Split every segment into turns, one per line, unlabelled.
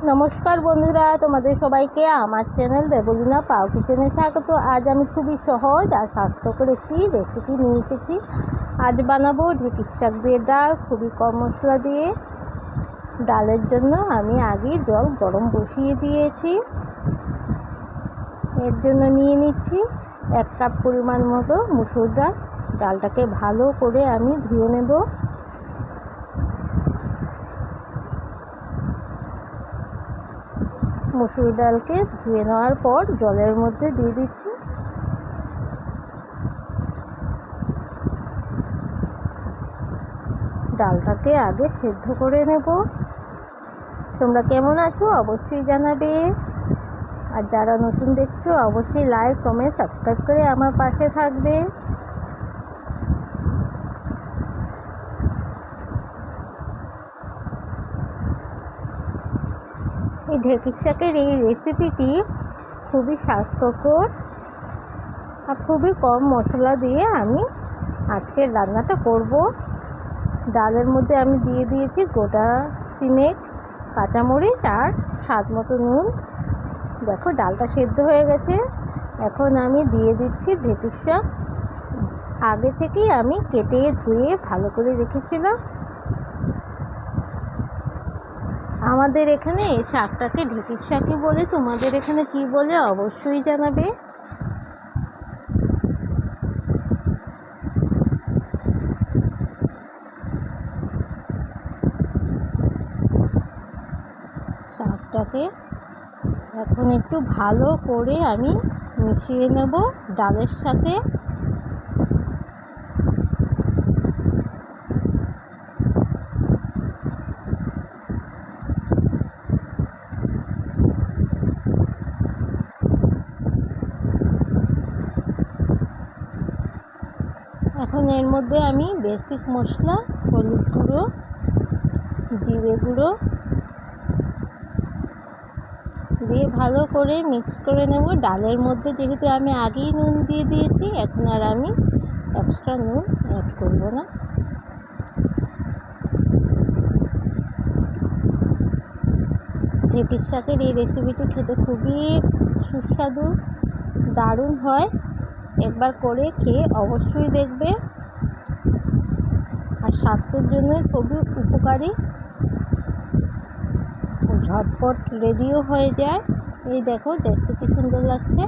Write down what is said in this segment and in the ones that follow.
নমস্কার বন্ধুরা, তোমাদের সবাইকে আমার চ্যানেল দেবলীনা পাও কিচেনে স্বাগত। আজ আমি খুবই সহজ আর স্বাস্থ্যকর একটি রেসিপি নিয়ে এসেছি। আজ বানাবো ঢেঁকির শাক দিয়ে ডাল, খুবই কম মশলা দিয়ে। ডালের জন্য আমি আগে জল গরম বসিয়ে দিয়েছি। এর জন্য নিয়ে নিচ্ছি 1 কাপ পরিমাণ মতো মুসুর ডাল। ডালটাকে ভালো করে আমি ধুয়ে নেব। মসুর ডালকে ধুয়ে নেওয়ার পর জলের মধ্যে দিয়ে দিচ্ছি। ডালটাকে আগে সেদ্ধ করে নেব। তোমরা কেমন আছো অবশ্যই জানাবে। আর যারা নতুন দেখছো অবশ্যই লাইক, কমেন্ট, সাবস্ক্রাইব করে আমার পাশে থাকবে। এই ঢেঁকির শাকের এই রেসিপিটি খুবই স্বাস্থ্যকর আর খুবই কম মশলা দিয়ে আমি আজকের রান্নাটা করব। ডালের মধ্যে আমি দিয়ে দিয়েছি গোটা 3 কাঁচামরিচ আর স্বাদ মতো নুন। দেখো ডালটা সেদ্ধ হয়ে গেছে। এখন আমি দিয়ে দিচ্ছি ঢেঁকির শাক। আগে থেকেই আমি কেটে ধুয়ে ভালো করে রেখেছিলাম। আমাদের এখানে শাকটাকে ঢেঁকির শাকই বলে, তোমাদের এখানে কি বলে অবশ্যই জানাবে। শাকটাকে এখন একটু ভালো করে আমি মিশিয়ে নেব ডালের সাথে। এখন এর মধ্যে আমি বেসিক মশলা, হলুদ গুঁড়ো, জিরে গুঁড়ো দিয়ে ভালো করে মিক্স করে নেব। ডালের মধ্যে যেহেতু আমি আগেই নুন দিয়ে দিয়েছি, এখন আর আমি এক্সট্রা নুন অ্যাড করব না। ঢেঁকির শাকের এই রেসিপিটি খেতে খুবই সুস্বাদু, দারুণ হয়। একবার করে খেয়ে অবশ্যই দেখবে। আর স্বাস্থ্যের জন্য খুবই উপকারী। ঝটপট রেডিও হয়ে যায়। এই দেখো, দেখতে কি সুন্দর লাগছে।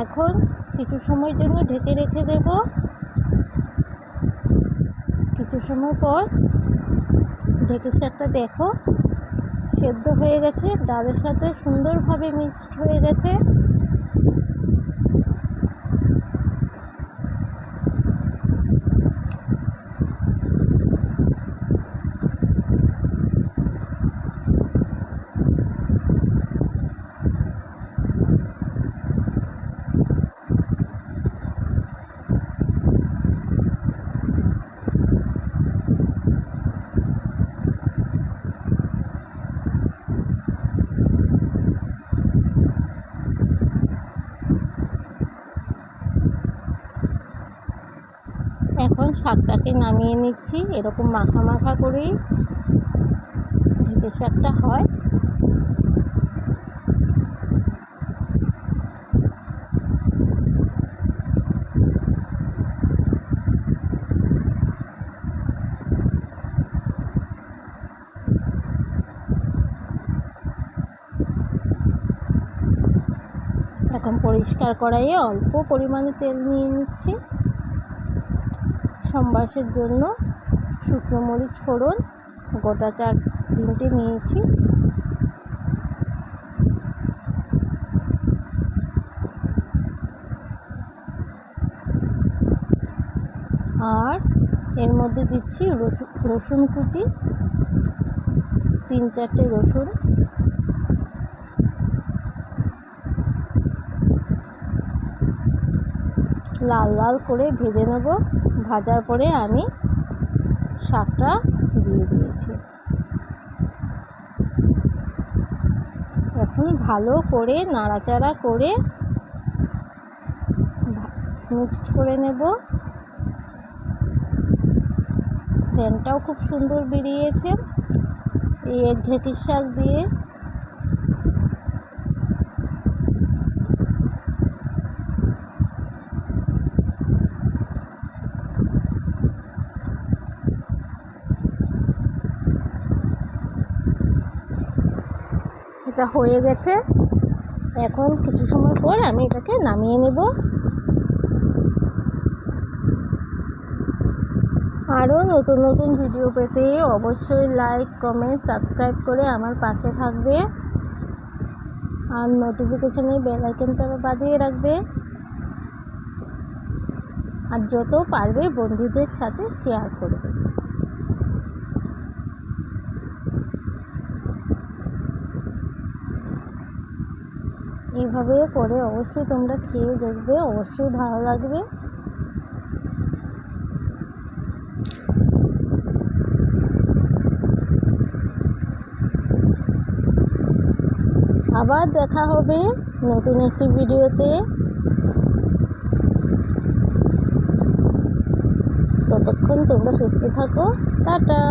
এখন কিছু সময়ের জন্য ঢেকে রেখে দেব। কিছু সময় পর ঢেঁকির শাকটা দেখো সেদ্ধ হয়ে গেছে, ডালের সাথে সুন্দরভাবে মিক্সড হয়ে গেছে। এখন শাকটাকে নামিয়ে নিচ্ছি। এরকম মাখা মাখা করেই ঢেঁকির শাকটা হয়। এখন পরিষ্কার কড়াইয়ে অল্প পরিমাণে তেল নিয়ে নিচ্ছি। সম্বাসের জন্য শুকনো মরিচ ফোড়ন গোটা 4-3টে নিয়েছি। আর এর মধ্যে দিচ্ছি রসুন কুচি, 3-4টে রসুন। লাল লাল করে ভেজে নেব। ভাজার পরে আমি শাকটা দিয়ে দিয়েছি। এখন ভালো করে নাড়াচাড়া করে মিক্সড করে নেব। সেন্টটাও খুব সুন্দর বেরিয়েছে এই ঢেঁকির শাক দিয়ে। এটা হয়ে গেছে। এখন কিছু সময় পর আমি এটাকে নামিয়ে নেব। আরও নতুন নতুন ভিডিও পেতে অবশ্যই লাইক, কমেন্ট, সাবস্ক্রাইব করে আমার পাশে থাকবে আর নোটিফিকেশনে বেল আইকনটা বাজিয়ে রাখবে। আর যত পারবে বন্ধুদের সাথে শেয়ার করবে। এইভাবে করে অবশ্যই তোমরা খেয়ে দেখবে, অবশ্যই ভালো লাগবে। আবার দেখা হবে নতুন একটি ভিডিওতে। ততক্ষণ তোমরা সুস্থ থাকো। টাটা।